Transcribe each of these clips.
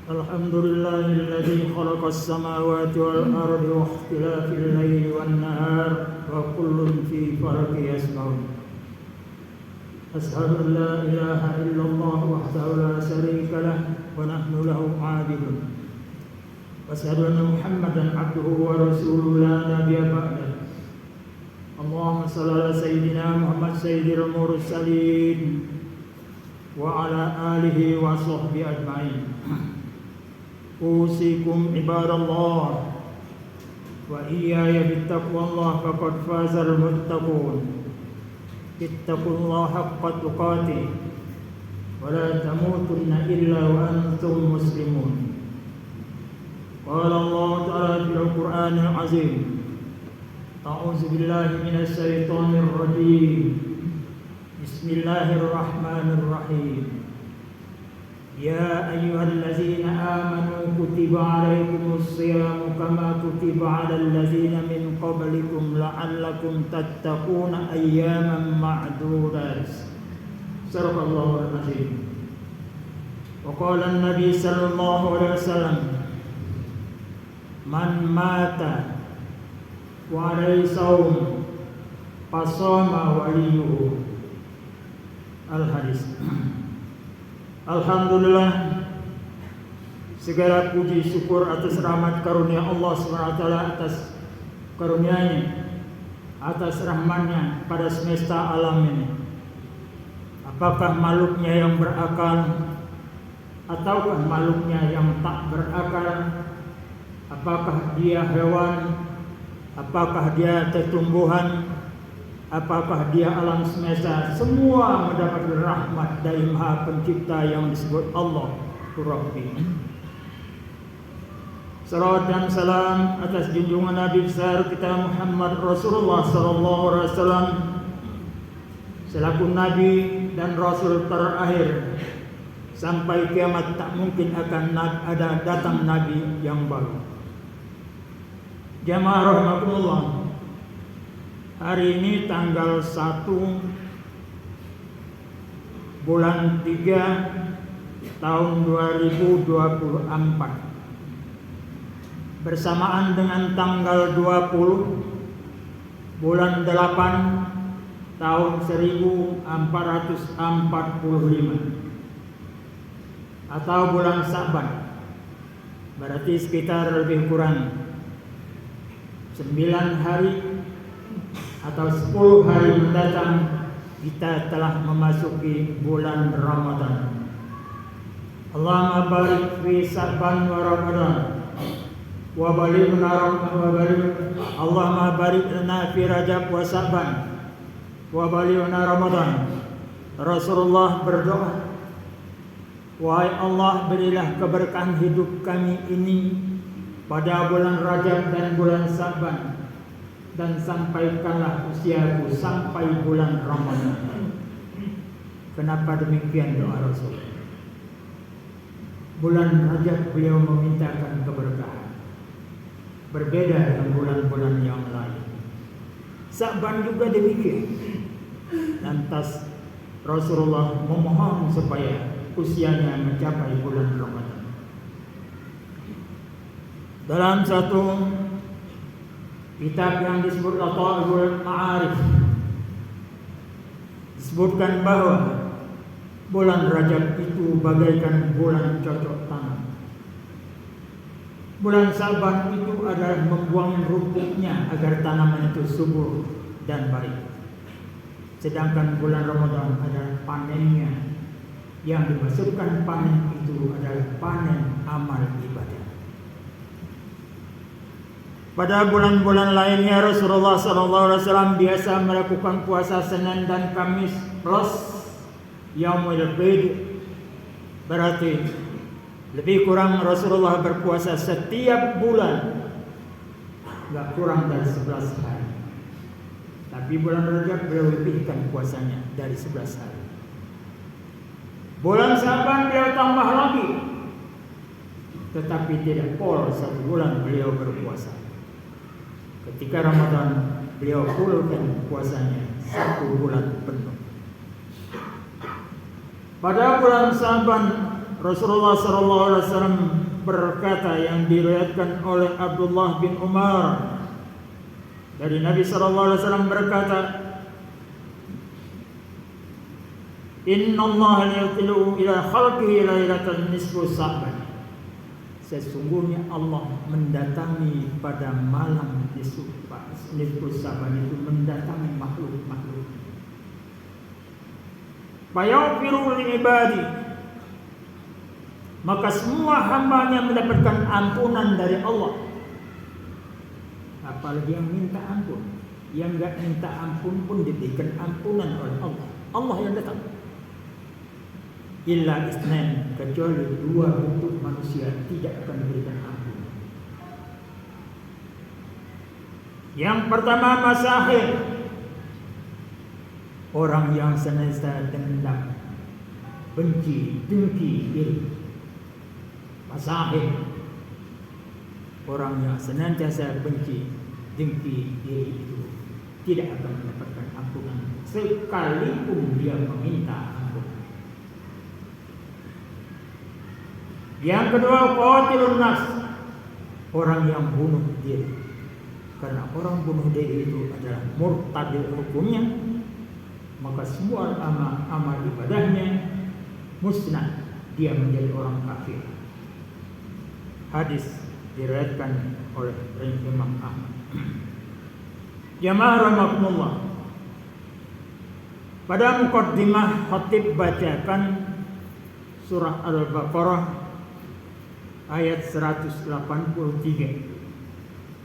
Alhamdulillahilladzi khalaqas samawati wal ardi wa ikhtilafil laili wan nahar wa kullun fi falakin yasbahun. Asyhadu an la ilaha illallah wahdahu la syarika lah wa nahnu lahu 'abidun. Wa asyhadu anna Muhammadan 'abduhu wa rasuluhu la nabiyya ba'dahu. Allahumma shalli ala sayyidina Muhammad sayyidil mursalin wa ala alihi wa sahbihi ajma'in. Usikum ibadallah wa iyaya bittaqwallah faqad fazal muttaqun. Ittaqullaha haqqa tuqatih wa la tamutunna illa wa antum muslimun. Qala Allah ta'ala fil Qur'anil azim. A'udzu billahi minasy syaithanir rajim. Bismillahirrahmanirrahim. Ya ayyuhallazina amanu kutiba alaikumus siyamu kama kutiba alal ladzina min qablikum la'allakum tattaquna ayyaman ma'dudat. Sadaqallahul azim. Wa qala an-nabi sallallahu alaihi wasallam, man mata wa alaihi shaum fasama waliyuhu. Al-hadis. Alhamdulillah, segala puji syukur atas rahmat karunia Allah SWT, atas karunia-Nya, atas rahmat-Nya pada semesta alam ini. Apakah makhluknya yang berakal ataukah makhluknya yang tak berakal? Apakah dia hewan? Apakah dia tumbuhan? Apakah dia alam semesta? Semua mendapat rahmat dari Maha Pencipta yang disebut Allah Rabbi. Salawat dan salam atas junjungan Nabi besar kita Muhammad Rasulullah sallallahu alaihi wasallam selaku Nabi dan Rasul terakhir. Sampai kiamat tak mungkin akan ada datang Nabi yang baru. Jamaah rahimakumullah. Hari ini tanggal 1 bulan 3 tahun 2024 bersamaan dengan tanggal 20 bulan 8 tahun 1445 atau bulan Sa'ban, berarti sekitar lebih kurang 9 hari atau 10 hari mendatang kita telah memasuki bulan Ramadan. Allahumma barik fi Sa'ban wa Ramadan wa balighna Allahumma barik lana fi Rajab wa Sa'ban wa balighna Ramadan. Rasulullah berdoa, wahai Allah, berilah keberkahan hidup kami ini pada bulan Rajab dan bulan Sa'ban, dan sampaikanlah usiaku sampai bulan Ramadan. Kenapa demikian doa Rasul? Bulan Rajab beliau memintakan keberkahan, berbeda dengan bulan-bulan yang lain. Sa'ban juga demikian. Lantas Rasulullah memohon supaya usianya mencapai bulan Ramadan. Dalam satu kitab yang disebut Lataiful Ma'arif disebutkan bahwa bulan Rajab itu bagaikan bulan cocok tanam. Bulan Sa'ban itu adalah membuang rumputnya agar tanaman itu subur dan baik. Sedangkan bulan Ramadan adalah panennya. Yang dimaksudkan panen itu adalah panen amal ibadah. Pada bulan-bulan lainnya Rasulullah SAW biasa melakukan puasa Senin dan Kamis plus Yaumul Bid. Berarti lebih kurang Rasulullah berpuasa setiap bulan, gak kurang dari 11 hari. Tapi bulan Rajab beliau lebihkan puasanya dari 11 hari. Bulan Sa'ban beliau tambah lagi, tetapi tidak pol 1 bulan beliau berpuasa. Ketika Ramadan beliau fullkan puasanya 1 bulan penuh. Pada bulan Sa'ban Rasulullah SAW berkata yang diriwayatkan oleh Abdullah bin Umar dari Nabi SAW berkata, Inna Allah yatilu ila khalqihi lailatan nisfu Sa'ban. Sesungguhnya Allah mendatangi pada malam nisfu Sa'ban itu mendatangi makhluk-makhluk. Fayaghfiru li ibadi, maka semua hambanya mendapatkan ampunan dari Allah. Apalagi yang minta ampun, yang enggak minta ampun pun diberikan ampunan oleh Allah. Allah yang datang. Illa isnan, kecuali dua bentuk manusia tidak akan diberikan ampun. Yang pertama masahir, orang yang senantiasa dendam, benci, dengki, iri. Masahir, orang yang senantiasa benci, dengki, iri itu tidak akan mendapatkan ampunan sekalipun dia meminta ampun. Yang kedua, qatilun nafs, orang yang bunuh diri. Karena orang bunuh diri itu adalah murtad hukumnya, maka semua amal ibadahnya musnah, dia menjadi orang kafir. Hadis diriwayatkan oleh Imam Ahmad. Jamaah rahimakumullah. Pada muqaddimah khatib bacakan surah Al-Baqarah ayat 183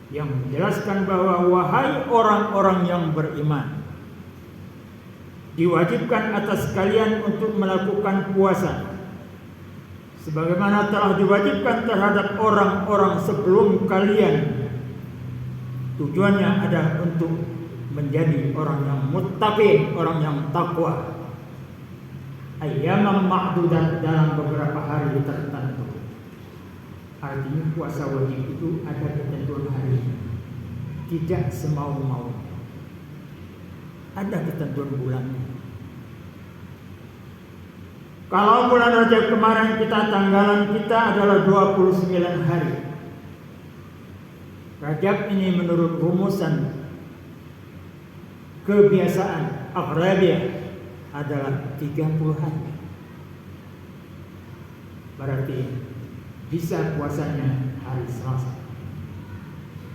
yang menjelaskan bahwa wahai orang-orang yang beriman, diwajibkan atas kalian untuk melakukan puasa sebagaimana telah diwajibkan terhadap orang-orang sebelum kalian. Tujuannya adalah untuk menjadi orang yang muttaqin, orang yang takwa. Ayyaman ma'dudat, dalam beberapa hari tertentu. Artinya puasa wajib itu ada ketentuan hari, tidak semau-mau. Ada ketentuan bulannya. Kalau bulan Rajab kemarin tanggalan kita adalah 29 hari. Rajab ini menurut rumusan kebiasaan Aghrabiyah adalah 30 hari. Berarti bisa puasanya hari Selasa.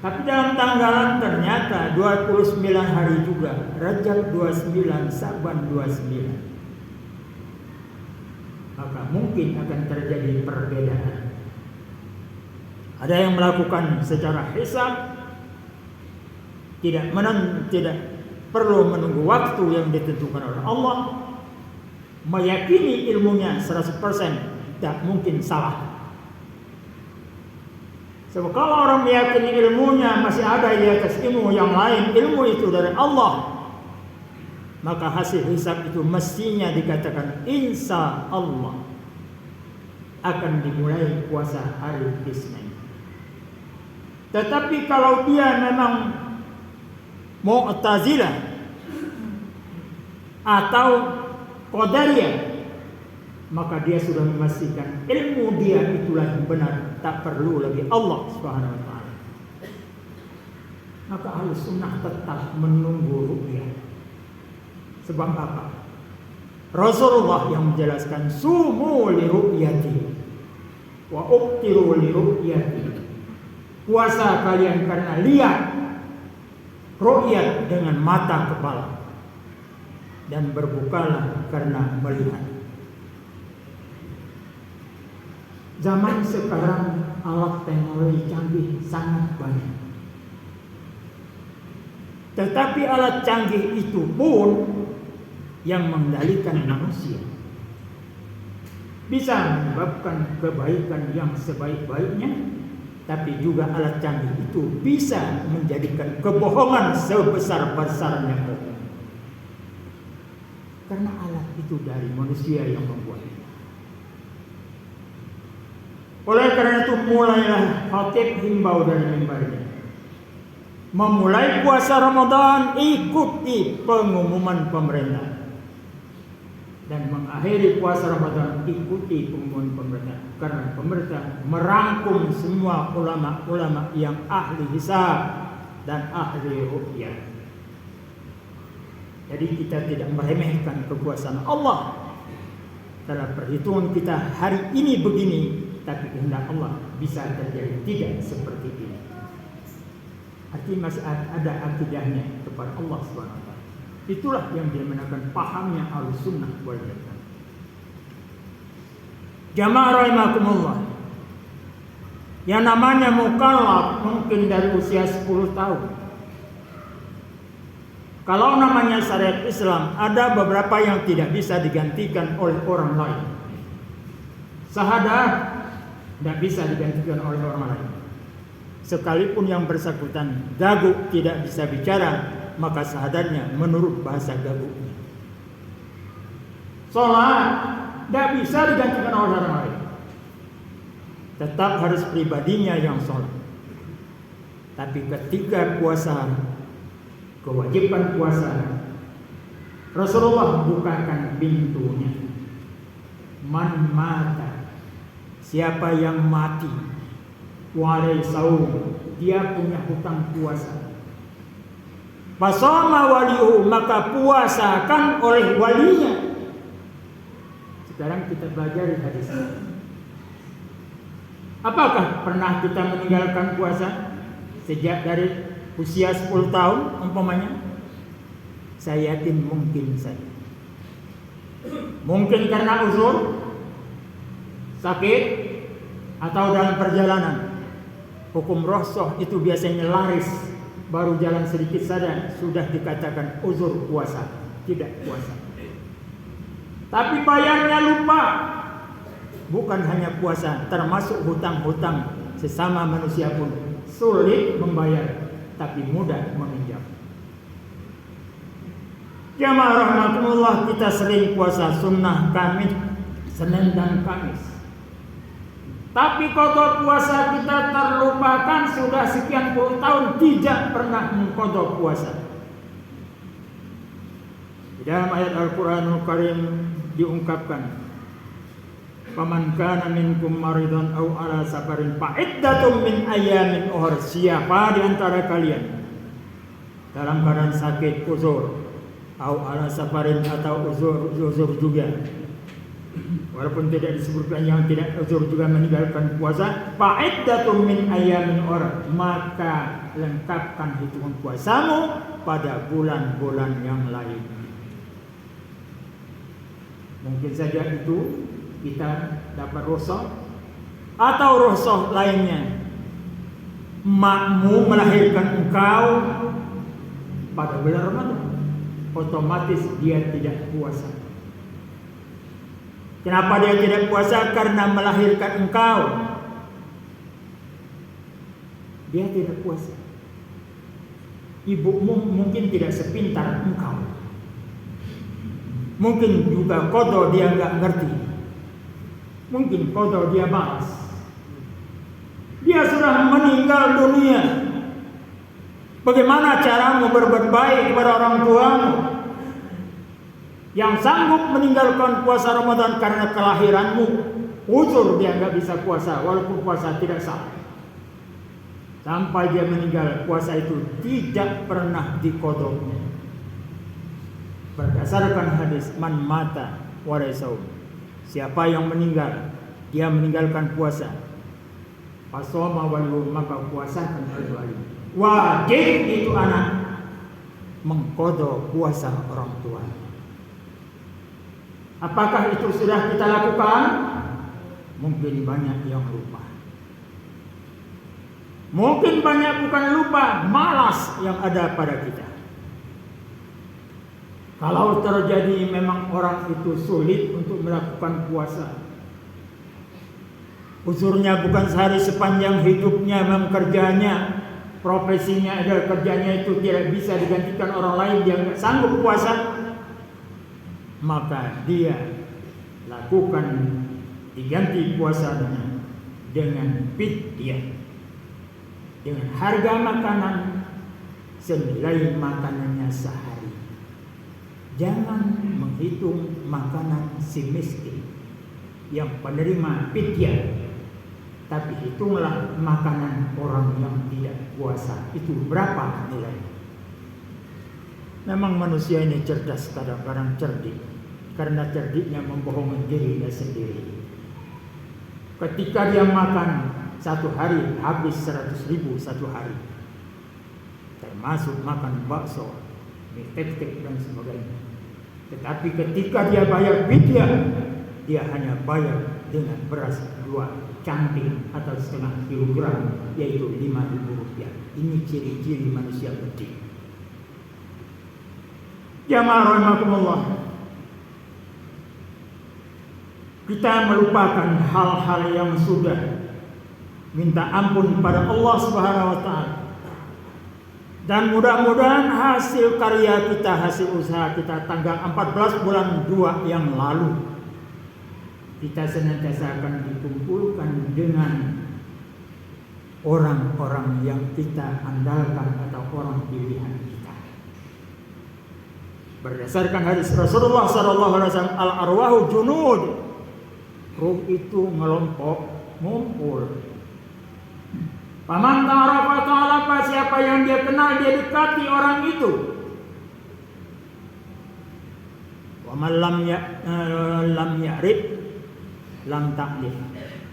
Tapi dalam tanggalan ternyata 29 hari juga. Rajab 29, Sa'ban 29. Maka mungkin akan terjadi perbedaan. Ada yang melakukan secara hisab, tidak perlu menunggu waktu yang ditentukan oleh Allah, meyakini ilmunya 100%, tidak mungkin salah. Sebab kalau orang meyakini ilmunya masih ada di atas ilmu yang lain, ilmu itu dari Allah, maka hasil hisab itu mestinya dikatakan insya Allah akan dimulai puasa hari Isnin. Tetapi kalau dia memang Mu'tazilah atau Qadariyah, maka dia sudah memastikan ilmu dia itulah yang benar, tak perlu lagi Allah Subhanahu wa taala. Maka Ahlus Sunnah tetap menunggu ru'yah. Sebab apa? Rasulullah yang menjelaskan sumu li ru'yati wa uqtiru li ru'yati. Puasa kalian karena lihat, ru'yat dengan mata kepala, dan berbukalah karena melihat. Zaman sekarang alat teknologi canggih sangat banyak. Tetapi alat canggih itu pun yang mengendalikan manusia. Bisa menyebabkan kebaikan yang sebaik-baiknya, tapi juga alat canggih itu bisa menjadikan kebohongan sebesar-besarnya bohong. Karena alat itu dari manusia yang membuatnya. Oleh karena itu mulailah khatib himbau dari mimbarnya. Memulai puasa Ramadan ikuti pengumuman pemerintah. dan mengakhiri puasa Ramadan, ikuti pengumuman pemerintah, karena pemerintah merangkum semua ulama-ulama yang ahli hisab dan ahli ruqyah. Jadi kita tidak meremehkan kekuasaan Allah. Dalam perhitungan kita hari ini begini, tapi kehendak Allah bisa terjadi tidak seperti ini. Artinya masih ada akidahnya kepada Allah SWT. Itulah yang dimenangkan pahamnya Ahlussunnah wal Jamaah. Jamaah rahimakumullah. Yang namanya mukallaf mungkin dari usia 10 tahun. Kalau namanya syariat Islam, ada beberapa yang tidak bisa digantikan oleh orang lain. Syahadah tidak bisa digantikan oleh orang lain. Sekalipun yang bersangkutan gaguk tidak bisa bicara, maka syahadatnya menurut bahasa gaguknya. Sholat tidak bisa digantikan oleh orang lain. Tetap harus pribadinya yang sholat. Tapi ketika puasa, kewajiban puasa, Rasulullah bukakan pintunya. Man mata, siapa yang mati, walai saum, dia punya hutang puasa. Fasoma walihu, maka puasakan oleh walinya. Sekarang kita belajar hadis ini. Apakah pernah kita meninggalkan puasa sejak dari usia 10 tahun umpamanya? Saya yakin mungkin saja. Mungkin karena uzur, sakit, atau dalam perjalanan. Hukum rukhsah itu biasanya laris, baru jalan sedikit saja sudah dikatakan uzur puasa, tidak puasa. Tapi bayarnya lupa. Bukan hanya puasa, termasuk hutang-hutang sesama manusia pun sulit membayar, tapi mudah meminjam. Jamaah rahmatullah, kita sering puasa sunnah Kamis, Senin dan Kamis. Tapi qada puasa kita terlupakan sudah sekian puluh tahun tidak pernah mengqada puasa. Di dalam ayat Al-Qur'anul Karim diungkapkan, "Faman kana minkum maridan aw ala safarin fa iddatum min ayyamin ukhra." Siapa di antara kalian dalam keadaan sakit, uzur, aw ala safarin, atau uzur juga, walaupun tidak disebutkan yang tidak uzur juga meninggalkan puasa, fa iddatum min ayyamin ukhra, maka lengkapkan hitungan puasamu pada bulan-bulan yang lain. Mungkin saja itu kita dapat rukhsah atau rukhsah lainnya. Makmu melahirkan engkau pada bulan Ramadan, otomatis dia tidak puasa. Kenapa dia tidak puasa? Karena melahirkan engkau. Dia tidak puasa. Ibumu mungkin tidak sepintar engkau. Mungkin juga qada dia nggak ngerti. Mungkin qada dia malas. Dia sudah meninggal dunia. Bagaimana caramu berbuat baik kepada orang tuamu yang sanggup meninggalkan puasa Ramadan karena kelahiranmu? Uzur dia nggak bisa puasa, walaupun puasa tidak sah. Sampai dia meninggal, puasa itu tidak pernah diqadanya. Berdasarkan hadis, man mata walai saum, siapa yang meninggal, dia meninggalkan puasa, fasoma walu, maka puasakan wali. Wajib itu anak mengqada puasa orang tua. Apakah itu sudah kita lakukan? Mungkin banyak yang lupa. Mungkin banyak bukan lupa, malas yang ada pada kita. Kalau terjadi memang orang itu sulit untuk melakukan puasa, uzurnya bukan sehari sepanjang hidupnya, memang kerjanya, profesinya adalah kerjanya itu tidak bisa digantikan orang lain, dia nggak sanggup puasa, maka dia lakukan diganti puasanya dengan fidyah, dengan harga makanan senilai makanannya sehari. Jangan menghitung makanan si miskin yang penerima fidyah, tapi hitunglah makanan orang yang tidak puasa, itu berapa nilainya. Memang manusia ini cerdas, kadang-kadang cerdik, karena cerdiknya membohongi dirinya sendiri. Ketika dia makan satu hari habis 100.000 satu hari, termasuk makan bakso, mie tek-tek dan sebagainya. Tetapi ketika dia bayar fidyah, dia hanya bayar dengan beras 2 cangkir atau setengah kilogram, yaitu Rp5.000. Ini ciri-ciri manusia cerdik. Jamaah rahimakumullah, kita melupakan hal-hal yang sudah, minta ampun pada Allah Subhanahu wa taala. Dan mudah-mudahan hasil karya kita, hasil usaha kita tanggal 14 bulan 2 yang lalu, kita senantiasa akan dikumpulkan dengan orang-orang yang kita andalkan atau orang pilihan kita. Berdasarkan hadis Rasulullah SAW, al-arwahu junud, ruh itu ngelompok, ngumpul. Paman ta'arafa ta'alafa, siapa yang dia kenal dia dekati orang itu. Wa man lam ya'rif lam ta'lif,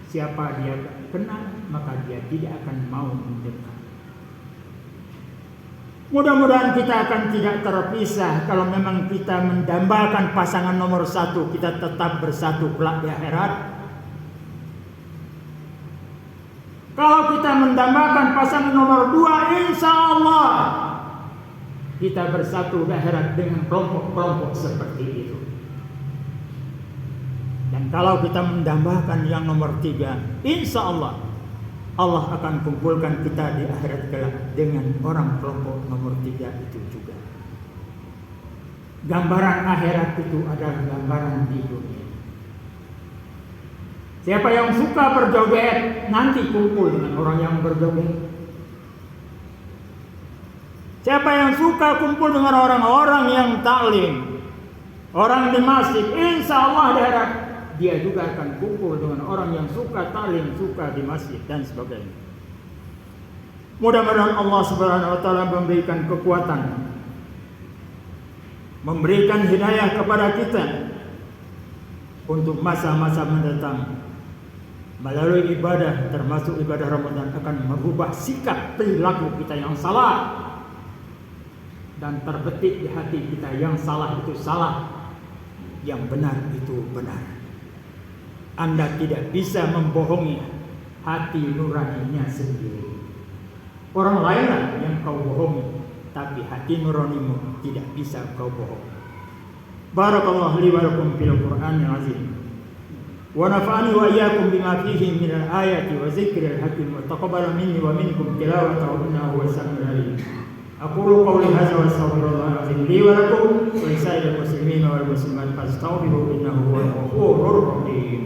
siapa dia kenal maka dia tidak akan mau mendekat. Mudah-mudahan kita akan tidak terpisah. Kalau memang kita mendambakan pasangan nomor 1, kita tetap bersatu kelak di akhirat. Kalau kita mendambakan pasangan nomor 2, insya Allah kita bersatu di akhirat dengan kelompok-kelompok seperti itu. Dan kalau kita mendambakan yang nomor 3, insya Allah Allah akan kumpulkan kita di akhirat kelak dengan orang kelompok nomor 3 itu juga. Gambaran akhirat itu adalah gambaran di dunia. Siapa yang suka berjoget, nanti kumpul dengan orang yang berjoget. Siapa yang suka kumpul dengan orang-orang yang taklim, orang di masjid, insya Allah di akhirat dia juga akan kumpul dengan orang yang suka taklim, suka di masjid dan sebagainya. Mudah-mudahan Allah Subhanahu wa taala memberikan kekuatan, memberikan hidayah kepada kita untuk masa-masa mendatang. Melalui ibadah, termasuk ibadah Ramadan, akan merubah sikap perilaku kita yang salah dan terbetik di hati kita yang salah itu salah, yang benar itu benar. Anda tidak bisa membohongi hati nuraninya sendiri. Orang lainlah yang kau bohongi, tapi hati nuranimu tidak bisa kau bohong. Barakallahu li wa lakum fil Qur'anil azim. Wa nafa'ani wa iyyakum bima fihi min al-ayati wa dzikril hakim wa taqabbal minni wa minkum tilawatahu innahu huwas samiul alim. Aqulu qawli hadza wa astaghfirullahal azim li wa lakum wa lisa'iril muslimina wal muslimat fastaghfiruhu innahu huwal ghafurur rahim.